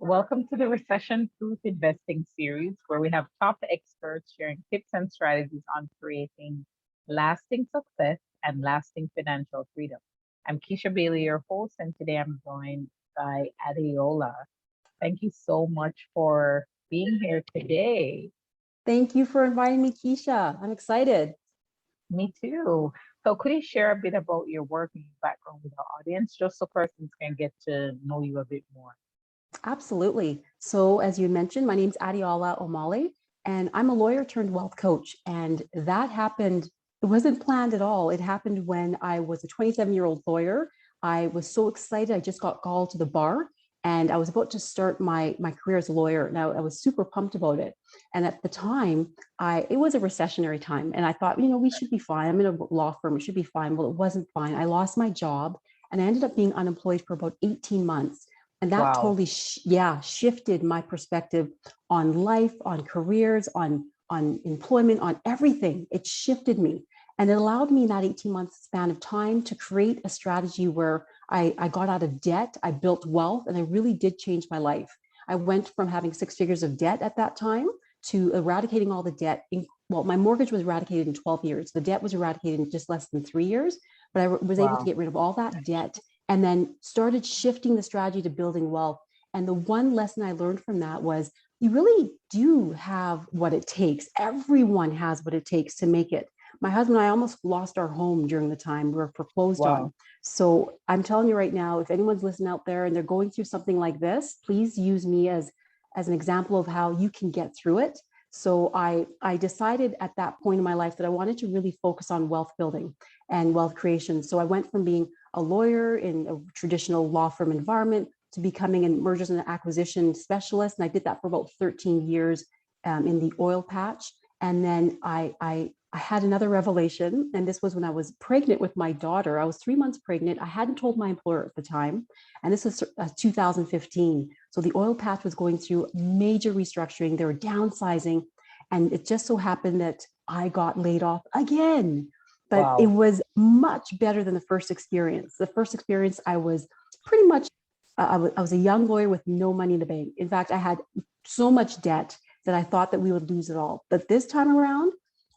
Welcome to the Recession Proof Investing series, where we have top experts sharing tips and strategies on creating lasting success and lasting financial freedom. I'm Keisha Bailey, your host, and today I'm joined by Adeola. Thank you so much for being here today. Thank you for inviting me, Keisha. I'm excited. Me too. So, could you share a bit about your work and your background with our audience, just so persons can get to know you a bit more? Absolutely. So, as you mentioned, my name's Adeola Omole, and I'm a lawyer turned wealth coach. And that happened, it wasn't planned at all. It happened when I was a 27-year-old lawyer. I was so excited. I just got called to the bar and I was about to start my career as a lawyer. Now, I was super pumped about it. And at the time, it was a recessionary time. And I thought, we should be fine. I'm in a law firm. It should be fine. Well, it wasn't fine. I lost my job and I ended up being unemployed for about 18 months. And that Wow. totally, shifted my perspective on life, on careers, on employment, on everything. It shifted me. And it allowed me in that 18-month span of time to create a strategy where I got out of debt, I built wealth, and I really did change my life. I went from having six figures of debt at that time to eradicating all the debt. Well, my mortgage was eradicated in 12 years. The debt was eradicated in just less than 3 years, but I was able to Wow. get rid of all that debt and then started shifting the strategy to building wealth. And the one lesson I learned from that was you really do have what it takes. Everyone has what it takes to make it. My husband and I almost lost our home during the time we were foreclosed on. Wow. So I'm telling you right now, if anyone's listening out there and they're going through something like this, please use me as an example of how you can get through it. So I decided at that point in my life that I wanted to really focus on wealth building and wealth creation. So I went from being a lawyer in a traditional law firm environment to becoming a mergers and acquisition specialist. And I did that for about 13 years in the oil patch. And then I had another revelation. And this was when I was pregnant with my daughter. I was 3 months pregnant. I hadn't told my employer at the time. And this was 2015. So the oil patch was going through major restructuring. They were downsizing. And it just so happened that I got laid off again. But it Wow. was much better than the first experience. The first experience, I was pretty much, I was a young lawyer with no money in the bank. In fact, I had so much debt that I thought that we would lose it all. But this time around,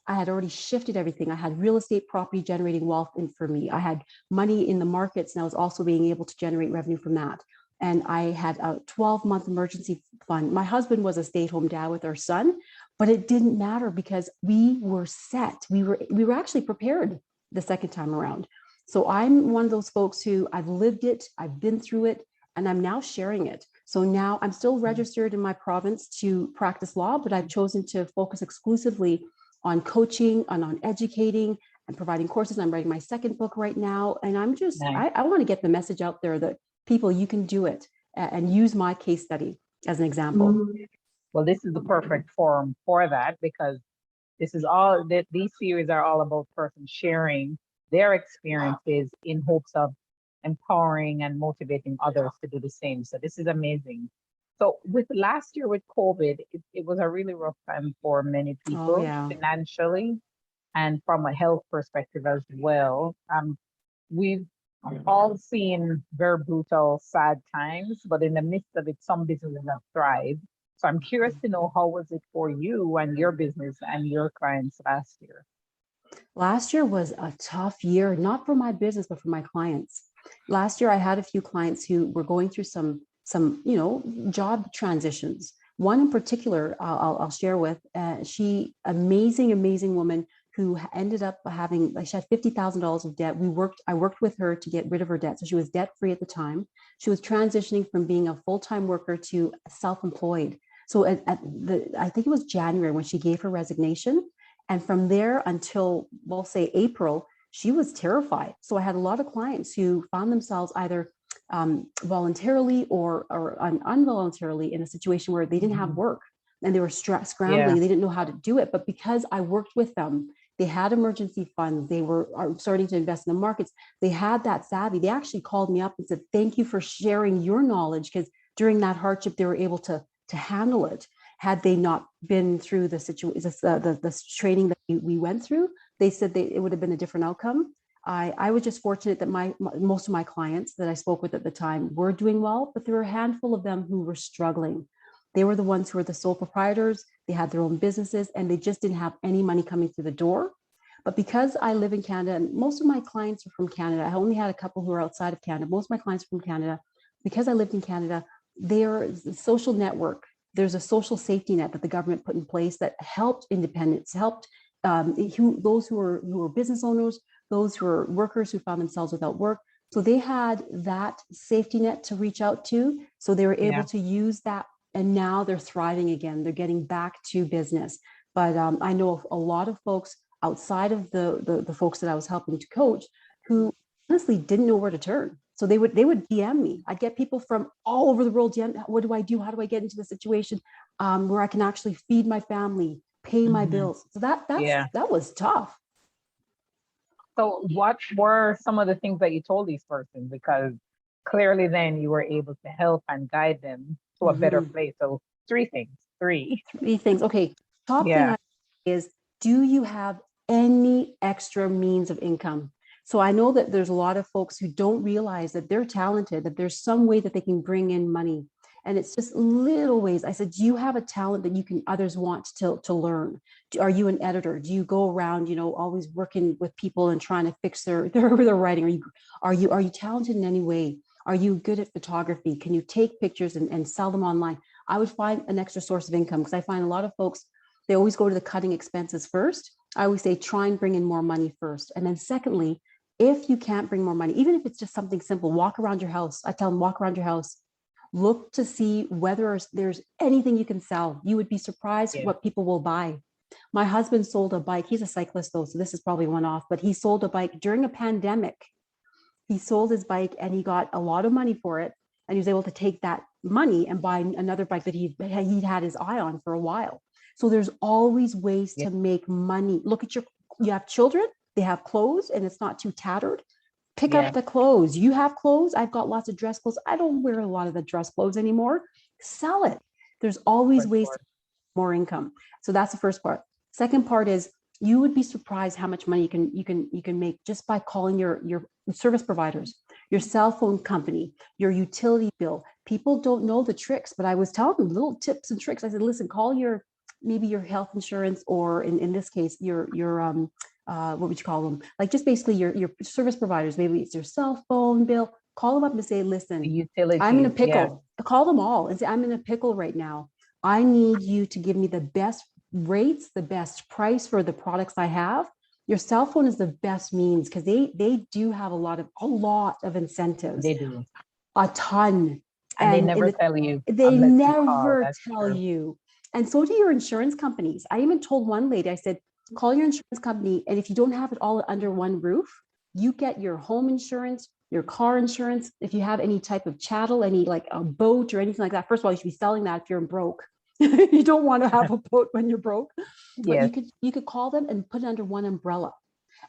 I had already shifted everything. I had real estate property generating wealth in for me. I had money in the markets, and I was also being able to generate revenue from that. And I had a 12-month emergency fund. My husband was a stay-at-home dad with our son, but it didn't matter because we were set. We were actually prepared the second time around. So I'm one of those folks who I've lived it, I've been through it, and I'm now sharing it. So now I'm still registered in my province to practice law, but I've chosen to focus exclusively on coaching and on educating and providing courses. I'm writing my second book right now. And Nice. I want to get the message out there that people, you can do it, and use my case study as an example. Well, this is the perfect forum for that because this is all that these series are all about persons sharing their experiences in hopes of empowering and motivating others to do the same. So this is amazing. So with last year with COVID, it was a really rough time for many Oh, people yeah. financially and from a health perspective as well. We've all seen very brutal, sad times, but in the midst of it, some businesses have thrived. So I'm curious to know how was it for you and your business and your clients last year? Last year was a tough year, not for my business, but for my clients. Last year, I had a few clients who were going through some job transitions. One in particular, I'll share with. She, amazing woman who ended up having, like, she had $50,000 of debt. I worked with her to get rid of her debt. So she was debt free at the time. She was transitioning from being a full-time worker to self-employed. So I think it was January when she gave her resignation. And from there until, we'll say, April, she was terrified. So I had a lot of clients who found themselves either voluntarily or involuntarily in a situation where they didn't have Mhm. work and they were Yeah, scrambling. They didn't know how to do it. But because I worked with them, they had emergency funds. They were starting to invest in the markets. They had that savvy. They actually called me up and said, "Thank you for sharing your knowledge," because during that hardship, they were able to handle it. Had they not been through the situation, the training that we went through, they said it would have been a different outcome. I was just fortunate that most of my clients that I spoke with at the time were doing well, but there were a handful of them who were struggling. They were the ones who were the sole proprietors. They had their own businesses and they just didn't have any money coming through the door. But because I live in Canada and most of my clients are from Canada, I only had a couple who are outside of Canada. Most of my clients are from Canada. Because I lived in Canada, there's a social network. There's a social safety net that the government put in place that helped independents, helped those who were business owners, those who were workers who found themselves without work. So they had that safety net to reach out to. So they were able to use that. And now they're thriving again. They're getting back to business. But I know a lot of folks outside of the folks that I was helping to coach who honestly didn't know where to turn. So they would DM me. I'd get people from all over the world. What do I do? How do I get into the situation where I can actually feed my family, pay my bills? So that was tough. So what were some of the things that you told these persons? Because clearly then you were able to help and guide them to a better place. So three things. Three things. Okay. Top thing is, do you have any extra means of income? So I know that there's a lot of folks who don't realize that they're talented, that there's some way that they can bring in money. And it's just little ways. I said, do you have a talent that others want to learn? Are you an editor? Do you go around, always working with people and trying to fix their writing? Are you talented in any way? Are you good at photography? Can you take pictures and sell them online? I would find an extra source of income because I find a lot of folks, they always go to the cutting expenses first. I always say, try and bring in more money first. And then secondly, if you can't bring more money, even if it's just something simple, walk around your house. I tell them, walk around your house, look to see whether there's anything you can sell. You would be surprised what people will buy. My husband sold a bike. He's a cyclist though, so this is probably one off, but he sold a bike during a pandemic. He sold his bike and he got a lot of money for it. And he was able to take that money and buy another bike that he'd had his eye on for a while. So there's always ways to make money. Look at you have children, they have clothes and it's not too tattered. Pick up the clothes. You have clothes. I've got lots of dress clothes. I don't wear a lot of the dress clothes anymore. Sell it. There's always ways to get more income. So that's the first part. Second part is you would be surprised how much money you can make just by calling your service providers, your cell phone company, your utility bill. People don't know the tricks, but I was telling them little tips and tricks. I said, listen, call maybe your health insurance, or in this case, your what would you call them? Like just basically your service providers. Maybe it's your cell phone bill. Call them up and say, listen, I'm in a pickle. Call them all and say, I'm in a pickle right now. I need you to give me the best rates, the best price for the products I have. Your cell phone is the best means because they do have a lot of incentives. They do. A ton. And they never tell you. They never tell you. And so do your insurance companies. I even told one lady, I said, call your insurance company. And if you don't have it all under one roof, you get your home insurance, your car insurance. If you have any type of chattel, any like a boat or anything like that, first of all, you should be selling that if you're broke. You don't want to have a boat when you're broke. But you could call them and put it under one umbrella.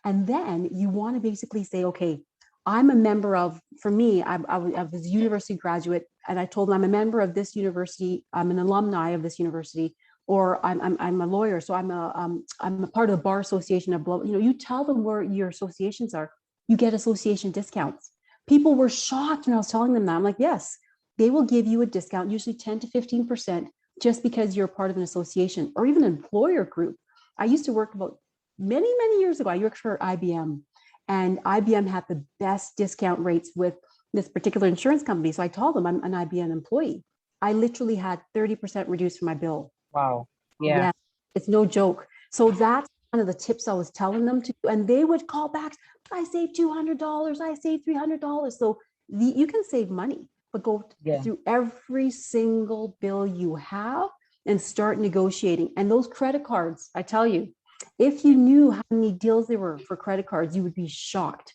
And then you want to basically say, okay, I'm a member of, for me, I was a university graduate, and I told them I'm a member of this university. I'm an alumni of this university, or I'm a lawyer, so I'm a part of the bar association of blah. You tell them where your associations are, you get association discounts. People were shocked when I was telling them that. I'm like, yes, they will give you a discount, usually 10 to 15%, just because you're part of an association or even an employer group. I used to work about many years ago. I worked for IBM. And IBM had the best discount rates with this particular insurance company. So I told them I'm an IBM employee. I literally had 30% reduced for my bill. Wow. Yeah. It's no joke. So that's one of the tips I was telling them to do. And they would call back, I saved $200, I saved $300. So you can save money, but go through every single bill you have and start negotiating. And those credit cards, I tell you, if you knew how many deals there were for credit cards, you would be shocked.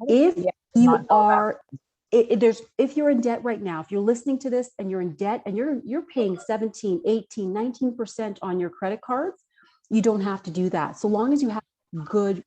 If you are, if you're in debt right now, if you're listening to this and you're in debt and you're paying 17, 18, 19% on your credit cards, you don't have to do that. So long as you have good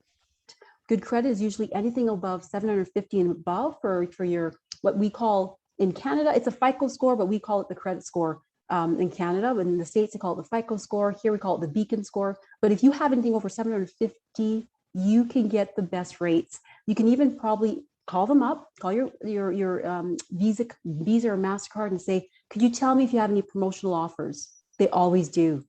credit is usually anything above 750 and above for your, what we call in Canada, it's a FICO score, but we call it the credit score. In Canada, but in the States, they call it the FICO score. Here we call it the Beacon score. But if you have anything over 750, you can get the best rates. You can even probably call them up, call your Visa or MasterCard and say, could you tell me if you have any promotional offers? They always do.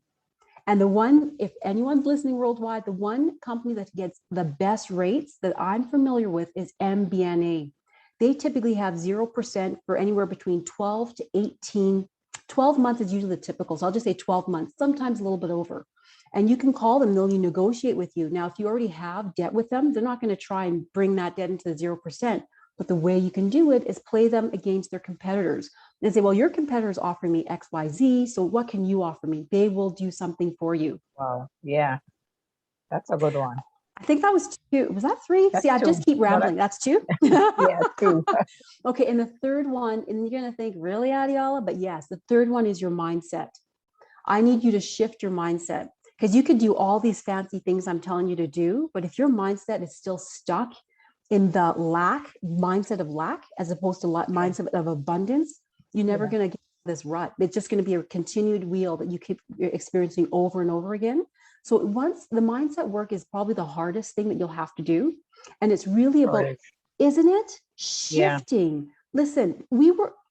And the one, if anyone's listening worldwide, the one company that gets the best rates that I'm familiar with is MBNA. They typically have 0% for anywhere between 12 to 18. 12 months is usually the typical. So I'll just say 12 months, sometimes a little bit over. And you can call them, they'll negotiate with you. Now, if you already have debt with them, they're not going to try and bring that debt into the 0%. But the way you can do it is play them against their competitors and say, well, your competitor is offering me XYZ. So what can you offer me? They will do something for you. Wow. Yeah. That's a good one. I think that was two. Was that three? That's See, I two. just keep No, rambling. That's two. yeah, two. Okay. And the third one, and you're going to think, really, Adeola? But yes, the third one is your mindset. I need you to shift your mindset because you could do all these fancy things I'm telling you to do. But if your mindset is still stuck in the mindset of lack, as opposed to mindset of abundance, you're never going to get this rut. It's just going to be a continued wheel that you keep experiencing over and over again. So once the mindset work is probably the hardest thing that you'll have to do. And it's really about, isn't it? Shifting. Yeah. Listen,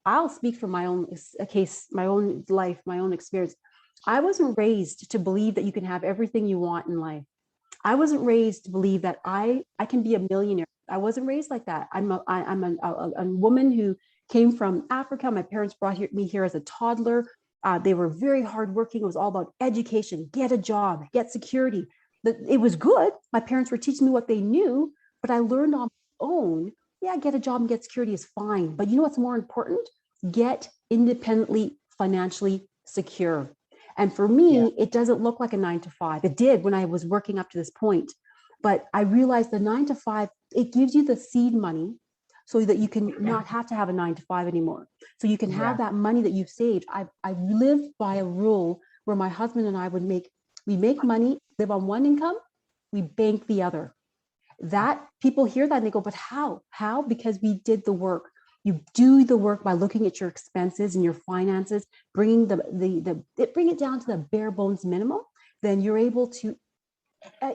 I'll speak from my own case, my own life, my own experience. I wasn't raised to believe that you can have everything you want in life. I wasn't raised to believe that I can be a millionaire. I wasn't raised like that. I'm a woman who came from Africa. My parents brought me here as a toddler. They were very hardworking. It was all about education, get a job, get security. It was good. My parents were teaching me what they knew, but I learned on my own. Yeah, get a job and get security is fine. But you know what's more important? Get independently financially secure. And for me, it doesn't look like a 9 to 5. It did when I was working up to this point. But I realized the 9 to 5, it gives you the seed money so that you can not have to have a 9 to 5 anymore. So you can have that money that you've saved. I lived by a rule where my husband and I we make money, live on one income, we bank the other. That people hear that and they go, but how? How? Because we did the work. You do the work by looking at your expenses and your finances, bring bring it down to the bare bones minimum. Then you're able to,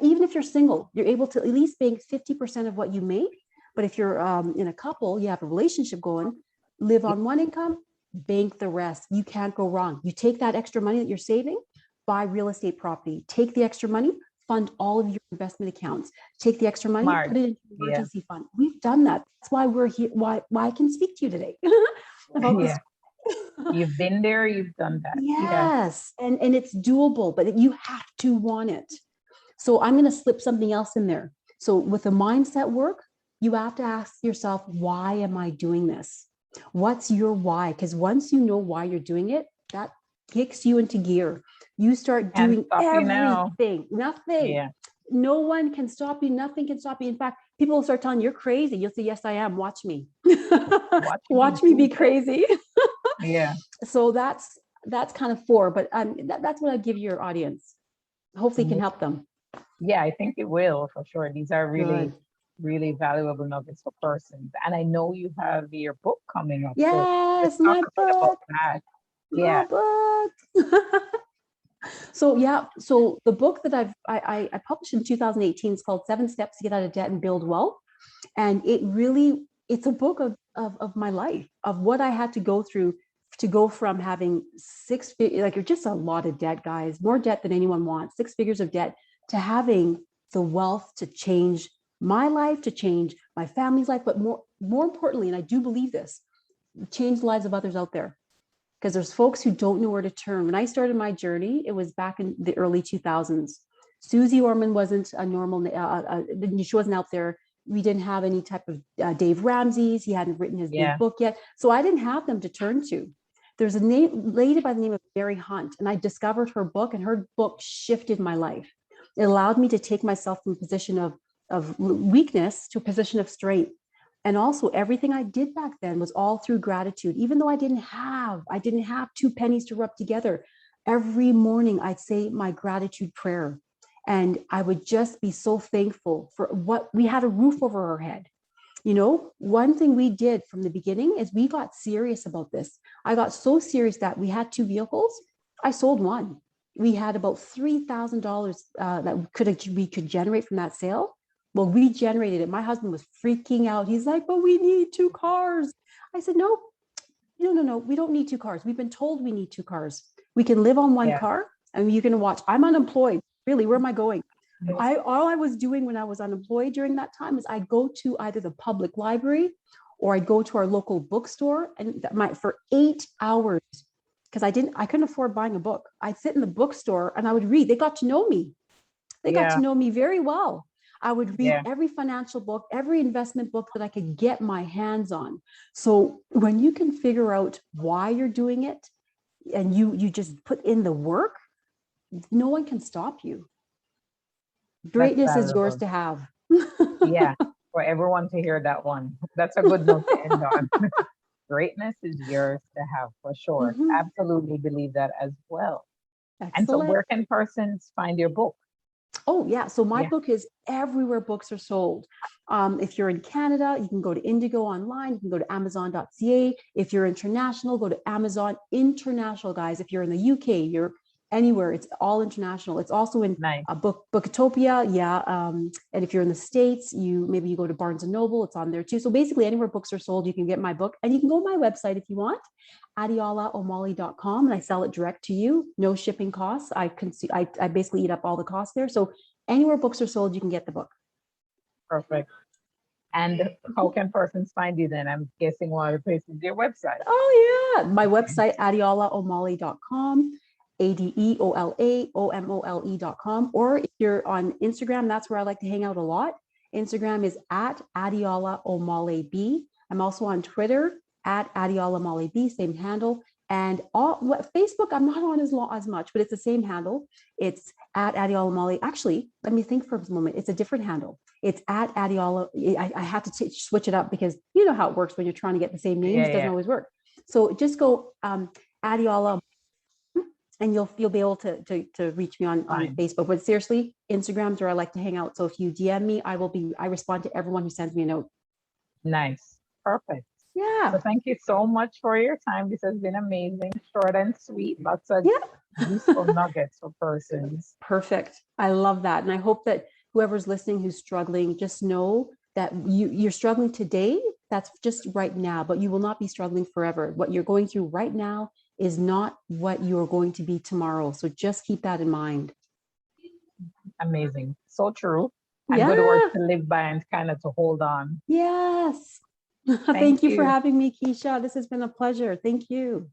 even if you're single, you're able to at least bank 50% of what you make. But if you're in a couple, you have a relationship going, live on one income, bank the rest. You can't go wrong. You take that extra money that you're saving, buy real estate property, take the extra money, fund all of your investment accounts, take the extra money, put it into an emergency fund. We've done that. That's why we're here. Why I can speak to you today. You've been there, you've done that. Yes. And it's doable, but you have to want it. So I'm going to slip something else in there. So with the mindset work, you have to ask yourself, why am I doing this? What's your why? Because once you know why you're doing it, that kicks you into gear. You start doing everything. Nothing. Yeah. No one can stop you. Nothing can stop you. In fact, people will start telling you, you're crazy. You'll say, yes, I am. Watch me. Watch me be crazy. Yeah. So that's kind of 4, but that's what I give your audience. Hopefully it can help them. Yeah, I think it will for sure. These are really, really valuable nuggets for persons. And I know you have your book coming up. Yes, so my book. Yeah. My book. So the book that I published in 2018 is called 7 Steps to Get Out of Debt and Build Wealth. And it's a book of my life, of what I had to go through to go from having 6 figures, like, you're just a lot of debt, guys, more debt than anyone wants, 6 figures of debt, to having the wealth to change my life, to change my family's life, but more importantly, and I do believe this, change the lives of others out there. Because there's folks who don't know where to turn. When I started my journey, it was back in the early 2000s. Susie Orman wasn't a normal, she wasn't out there. We didn't have any type of Dave Ramsey's. He hadn't written his big book yet. So I didn't have them to turn to. There's a lady by the name of Mary Hunt, and I discovered her book, and her book shifted my life. It allowed me to take myself from a position of weakness to a position of strength. And also everything I did back then was all through gratitude. Even though I didn't have 2 pennies to rub together, every morning I'd say my gratitude prayer. And I would just be so thankful for what we had, a roof over our head. You know, one thing we did from the beginning is we got serious about this. I got so serious that we had 2 vehicles. I sold one. We had about $3,000 that we could generate from that sale. Well, we generated it. My husband was freaking out. He's like, but we need 2 cars. I said, no, no, no, no. We don't need 2 cars. We've been told we need 2 cars. We can live on one Yeah. car and you can watch. I'm unemployed. Really, where am I going? Yes. All I was doing when I was unemployed during that time is I go to either the public library or I go to our local bookstore and for 8 hours, because I couldn't afford buying a book. I'd sit in the bookstore and I would read. They got to know me. They got Yeah. to know me very well. I would read Yeah. every financial book, every investment book that I could get my hands on. So when you can figure out why you're doing it and you just put in the work, no one can stop you. That's Greatness is yours valuable. to have. Yeah. For everyone to hear that one. That's a good note to end on. Greatness is yours to have for sure. Mhm. Absolutely believe that as well. And so Excellent. where can persons find your book? Oh, yeah. So my Yeah. book is everywhere books are sold. If you're in Canada, you can go to Indigo online. You can go to Amazon.ca. If you're international, go to Amazon International, guys. If you're in the UK, you're anywhere. It's all international. It's also in Nice. Bookatopia. Yeah. And if you're in the States, maybe you go to Barnes and Noble. It's on there too. So basically, anywhere books are sold, you can get my book, and you can go to my website if you want. Adeolaomole.com, and I sell it direct to you, no shipping costs. I basically eat up all the costs there. So anywhere books are sold, you can get the book. Perfect. And how can persons find you then? I'm guessing one of the places is your website. Oh yeah, my website, adeolaomole.com, ADEOLAOMOLE.com. Or if you're on Instagram, that's where I like to hang out a lot. Instagram is at Adeola Omole B. I'm also on Twitter at Adeola Omole B, same handle. And Facebook, I'm not on as much, but it's the same handle. It's at Adeola Omole. Actually, let me think for a moment. It's a different handle. It's at Adeola. I had to switch it up because you know how it works when you're trying to get the same names. It doesn't always work. So just go Adeola, and you'll be able to reach me on Facebook. But seriously, Instagram's where I like to hang out. So if you DM me, I respond to everyone who sends me a note. Nice. Perfect. Yeah. So thank you so much for your time. This has been amazing, short and sweet, lots of useful nuggets for persons. Perfect. I love that. And I hope that whoever's listening who's struggling, just know that you're struggling today. That's just right now, but you will not be struggling forever. What you're going through right now is not what you're going to be tomorrow. So just keep that in mind. Amazing. So true. And good words to live by and kind of to hold on. Yes. Thank you for having me, Keisha. This has been a pleasure. Thank you.